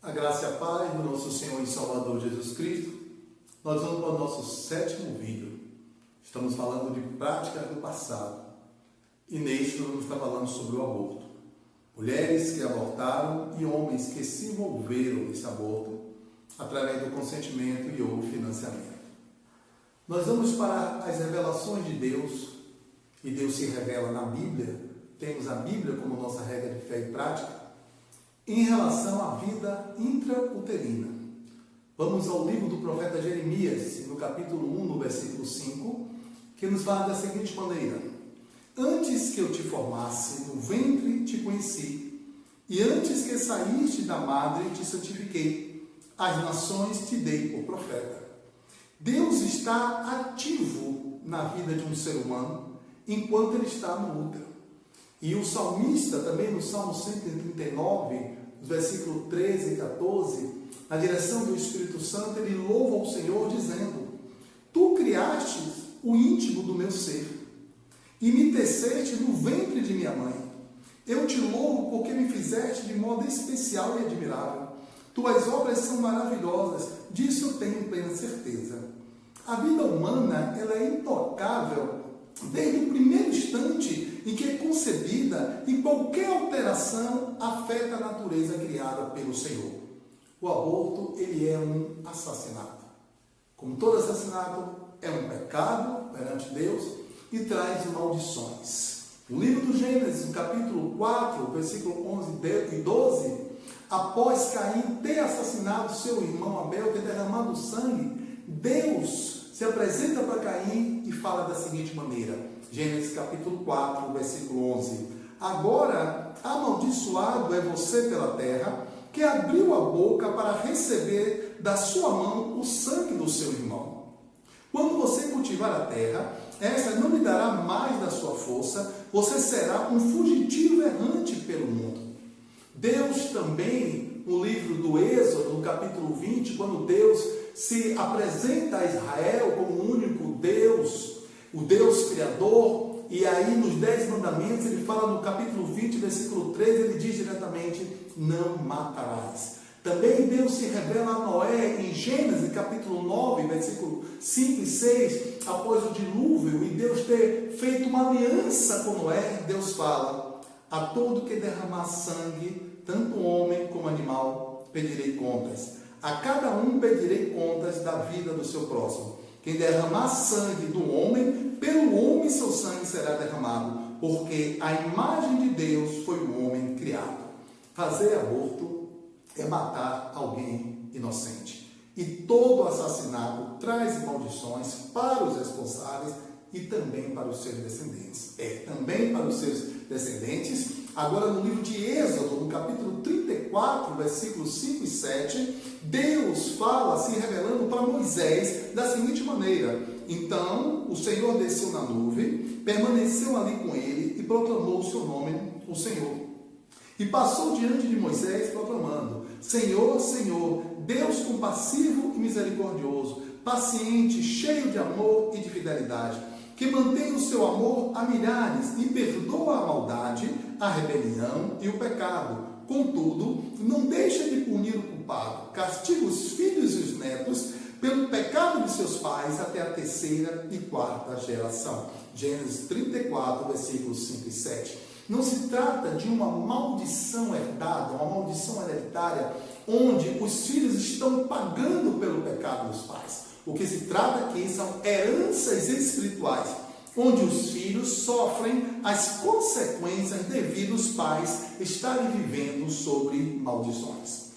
A graça e a paz do nosso Senhor e Salvador Jesus Cristo. Nós vamos para o nosso 7º vídeo. Estamos falando de práticas do passado. E neste nós vamos estar falando sobre o aborto. Mulheres que abortaram e homens que se envolveram nesse aborto através do consentimento e ou financiamento. Nós vamos para as revelações de Deus. E Deus se revela na Bíblia. Temos a Bíblia como nossa regra de fé e prática. Em relação à vida intrauterina, vamos ao livro do profeta Jeremias, no capítulo 1, no versículo 5, que nos fala da seguinte maneira: Antes que eu te formasse no ventre te conheci, e antes que saíste da madre te santifiquei, as nações te dei por profeta. Deus está ativo na vida de um ser humano enquanto ele está no útero. E o salmista, também no Salmo 139, versículo 13 e 14, na direção do Espírito Santo, ele louva o Senhor dizendo: Tu criaste o íntimo do meu ser e me teceste no ventre de minha mãe. Eu te louvo porque me fizeste de modo especial e admirável. Tuas obras são maravilhosas, disso eu tenho plena certeza. A vida humana, ela é intocável desde o primeiro instante em que é concebida, e qualquer alteração afeta a natureza criada pelo Senhor. O aborto, ele é um assassinato. Como todo assassinato, é um pecado perante Deus e traz maldições. No livro do Gênesis, no capítulo 4, versículo 11 e 12, após Caim ter assassinado seu irmão Abel, ter derramado sangue, Deus se apresenta para Caim e fala da seguinte maneira, Gênesis capítulo 4, versículo 11. Agora, amaldiçoado é você pela terra, que abriu a boca para receber da sua mão o sangue do seu irmão. Quando você cultivar a terra, essa não lhe dará mais da sua força, você será um fugitivo errante pelo mundo. Deus também, no livro do Êxodo, no capítulo 20, quando Deus se apresenta a Israel como o único Deus, o Deus Criador, e aí nos 10 mandamentos ele fala no capítulo 20, versículo 13, ele diz diretamente: não matarás. Também Deus se revela a Noé em Gênesis capítulo 9, versículo 5 e 6, após o dilúvio, e Deus ter feito uma aliança com Noé, Deus fala: a todo que derramar sangue, tanto homem como animal, pedirei contas. A cada um pedirei contas da vida do seu próximo. Quem derramar sangue do homem, pelo homem seu sangue será derramado, porque a imagem de Deus foi o homem criado. Fazer aborto é matar alguém inocente. E todo assassinato traz maldições para os responsáveis e também para os seus descendentes. Também para os seus descendentes. Agora no livro de Êxodo, no capítulo 34, versículos 5 e 7, Deus fala, se revelando para Moisés, da seguinte maneira: Então o Senhor desceu na nuvem, permaneceu ali com ele e proclamou o seu nome, o Senhor. E passou diante de Moisés proclamando: Senhor, Senhor, Deus compassivo e misericordioso, paciente, cheio de amor e de fidelidade, que mantém o seu amor a milhares e perdoa a maldade, a rebelião e o pecado. Contudo, não deixa de punir o culpado, castiga os filhos e os netos pelo pecado de seus pais até a 3ª e 4ª geração. Gênesis 34, versículos 5 e 7. Não se trata de uma maldição herdada, uma maldição hereditária, onde os filhos estão pagando pelo pecado dos pais. O que se trata aqui são heranças espirituais, onde os filhos sofrem as consequências devido aos pais estarem vivendo sobre maldições.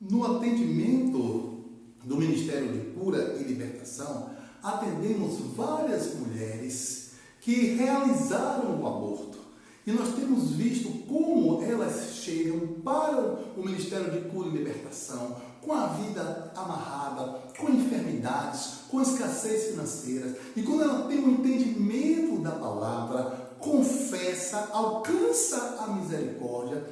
No atendimento do Ministério de Cura e Libertação, atendemos várias mulheres que realizaram o aborto. E nós temos visto como elas chegam para o Ministério de Cura e Libertação com a vida amarrada, com enfermidades, com escassez financeira. E quando ela tem um entendimento da palavra, confessa, alcança a misericórdia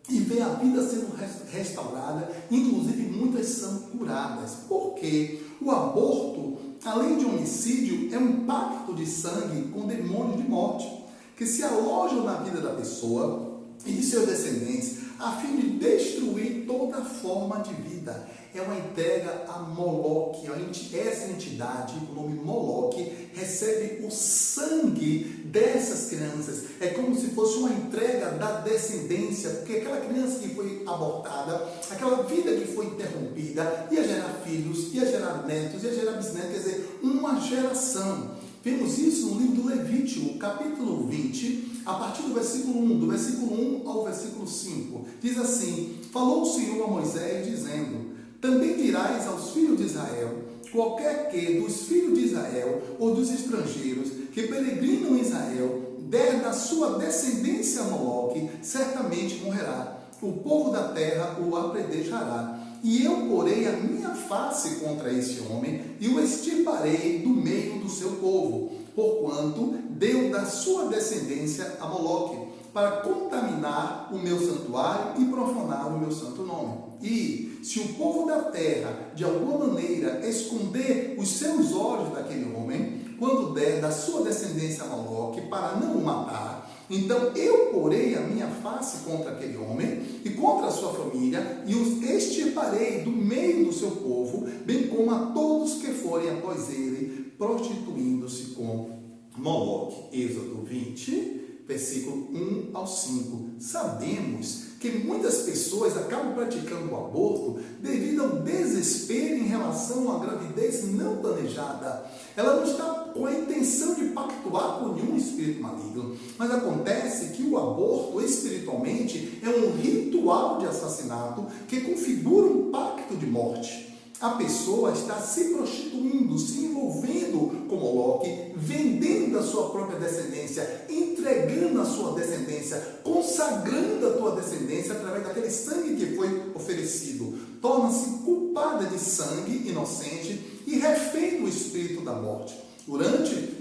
e vê a vida sendo restaurada, inclusive muitas são curadas. Porque o aborto, além de homicídio, é um pacto de sangue com demônios de morte, que se alojam na vida da pessoa e de seus descendentes, a fim de destruir todo toda forma de vida. É uma entrega a Moloque. Essa entidade, o nome Moloque, recebe o sangue dessas crianças. É como se fosse uma entrega da descendência, porque aquela criança que foi abortada, aquela vida que foi interrompida, ia gerar filhos, ia gerar netos, ia gerar bisnetos, quer dizer, uma geração. Vemos isso no livro do Levítico, capítulo 20, a partir do versículo 1, do versículo 1 ao versículo 5. Diz assim: falou o Senhor a Moisés, dizendo: também dirás aos filhos de Israel: qualquer que dos filhos de Israel ou dos estrangeiros que peregrinam em Israel der da sua descendência a Moloque, certamente morrerá. O povo da terra o apedrejará. E eu porei a minha face contra esse homem e o extirparei do meio do seu povo, porquanto deu da sua descendência a Moloque, para contaminar o meu santuário e profanar o meu santo nome. E se o povo da terra, de alguma maneira, esconder os seus olhos daquele homem, quando der da sua descendência a Moloque, para não o matar, então eu porei a minha face contra aquele homem e contra a sua família e os extirparei do meio do seu povo, bem como a todos que forem após ele, prostituindo-se com Moloque. Êxodo 20, versículo 1 ao 5. Sabemos que muitas pessoas acabam praticando o aborto devido ao desespero em relação à gravidez não planejada. Ela não está com a intenção de pactuar com nenhum espírito maligno, mas acontece que o aborto, espiritualmente, é um ritual de assassinato que configura um pacto de morte. A pessoa está se prostituindo, se envolvendo com Moloque, vendendo a sua própria descendência, entregando a sua descendência, consagrando a tua descendência através daquele sangue que foi oferecido. Torna-se culpada de sangue inocente e refém do espírito da morte. Durante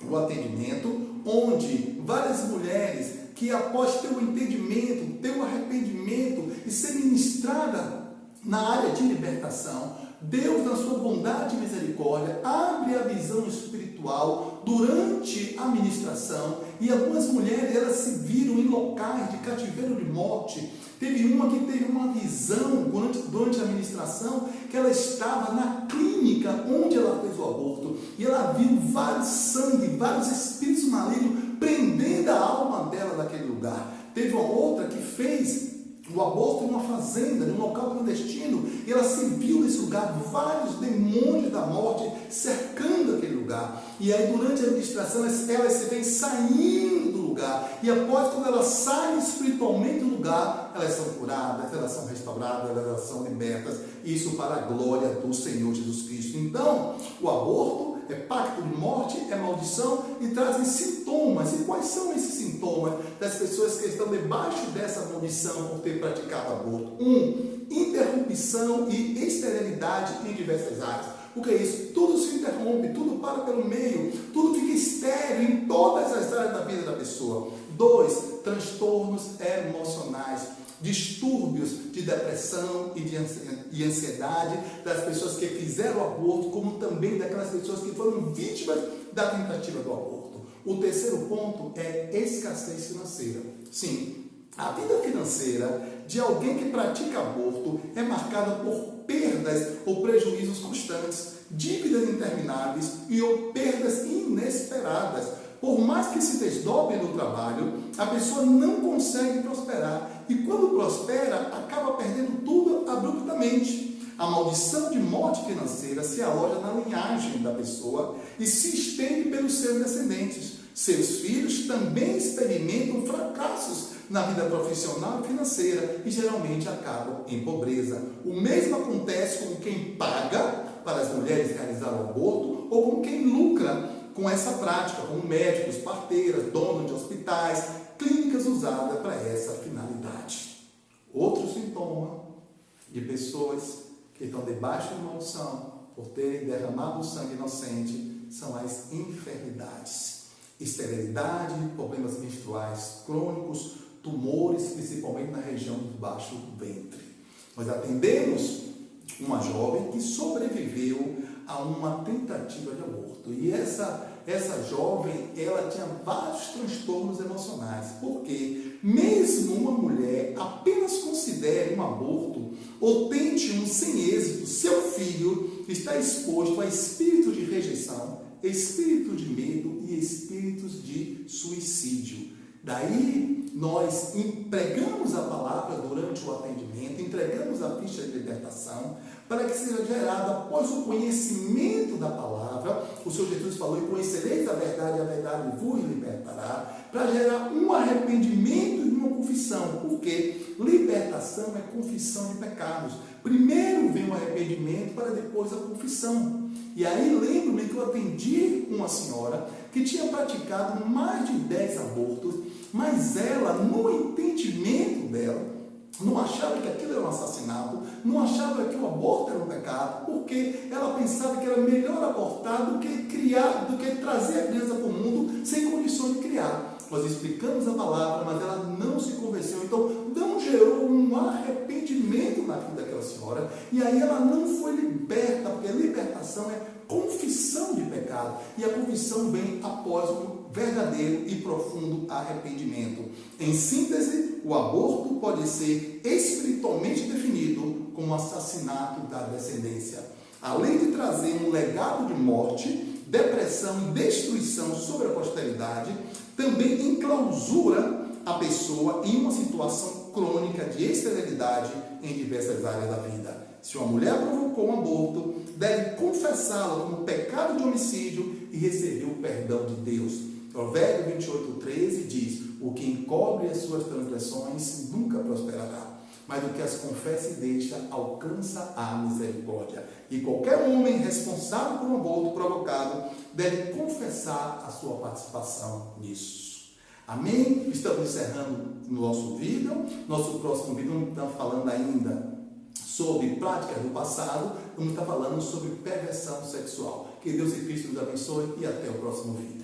o atendimento, onde várias mulheres que após ter o entendimento, ter o arrependimento e ser ministrada na área de libertação, Deus, na sua bondade e misericórdia, abre a visão espiritual durante a ministração e algumas mulheres elas se viram em locais de cativeiro de morte. Teve uma que teve uma visão durante a ministração que ela estava na clínica onde ela fez o aborto e ela viu vários sangue, vários espíritos malignos prendendo a alma dela naquele lugar. Teve uma outra que fez o aborto em uma fazenda, em um local clandestino, e ela se viu nesse lugar, vários demônios da morte cercando aquele lugar. E aí, durante a administração, elas se vêm saindo do lugar. E após, quando elas saem espiritualmente do lugar, elas são curadas, elas são restauradas, elas são libertas. Isso para a glória do Senhor Jesus Cristo. Então, o aborto é pacto de morte, é maldição e trazem sintomas. E quais são esses sintomas das pessoas que estão debaixo dessa maldição por ter praticado aborto? Interrupção e esterilidade em diversas áreas. O que é isso? Tudo se interrompe, tudo para pelo meio, tudo fica estéril em todas as áreas da vida da pessoa. 2, transtornos emocionais. Distúrbios de depressão e de ansiedade das pessoas que fizeram o aborto, como também daquelas pessoas que foram vítimas da tentativa do aborto. O terceiro ponto é escassez financeira. Sim, a vida financeira de alguém que pratica aborto é marcada por perdas ou prejuízos constantes, dívidas intermináveis ou perdas inesperadas. Por mais que se desdobre no trabalho, a pessoa não consegue prosperar. E quando prospera, acaba perdendo tudo abruptamente. A maldição de morte financeira se aloja na linhagem da pessoa e se estende pelos seus descendentes. Seus filhos também experimentam fracassos na vida profissional e financeira e geralmente acabam em pobreza. O mesmo acontece com quem paga para as mulheres realizar o aborto ou com quem lucra com essa prática, como médicos, parteiras, donos de hospitais, clínicas usadas para essa finalidade. Outro sintoma de pessoas que estão debaixo de maldição por terem derramado sangue inocente são as enfermidades. Esterilidade, problemas menstruais crônicos, tumores, principalmente na região do baixo ventre. Nós atendemos uma jovem que sobreviveu a uma tentativa de aborto. E essa essa jovem, ela tinha vários transtornos emocionais, porque mesmo uma mulher apenas considere um aborto ou tente um sem êxito, seu filho está exposto a espíritos de rejeição, espíritos de medo e espíritos de suicídio. Daí, nós empregamos a palavra durante o atendimento, entregamos a ficha de libertação, para que seja gerada, após o conhecimento da palavra, o Senhor Jesus falou, e conhecereis a verdade vos libertará, para gerar um arrependimento e uma confissão, porque libertação é confissão de pecados. Primeiro vem o arrependimento, para depois a confissão. E aí lembro-me que eu atendi uma senhora que tinha praticado mais de 10 abortos, mas ela, no entendimento dela, não achava que aquilo era um assassinato, não achava que o aborto era um pecado, porque ela pensava que era melhor abortar do que criar, do que trazer a criança para o mundo sem condições de criar. Nós explicamos a palavra, mas ela não se convenceu, então não gerou um arrependimento na vida daquela senhora, e aí ela não foi liberta, porque a libertação é confissão de pecado, e a confissão vem após um verdadeiro e profundo arrependimento. Em síntese, o aborto pode ser espiritualmente definido como assassinato da descendência. Além de trazer um legado de morte, depressão e destruição sobre a posteridade, também enclausura a pessoa em uma situação crônica de esterilidade em diversas áreas da vida. Se uma mulher provocou um aborto, deve confessá-lo como pecado de homicídio e receber o perdão de Deus. Provérbio 28:13 diz: o que encobre as suas transgressões nunca prosperará, mas o que as confessa e deixa alcança a misericórdia. E qualquer homem responsável por um aborto provocado deve confessar a sua participação nisso. Amém? Estamos encerrando o nosso vídeo. Nosso próximo vídeo não está falando ainda sobre práticas do passado, vamos estar falando sobre perversão sexual. Que Deus e Cristo nos abençoe e até o próximo vídeo.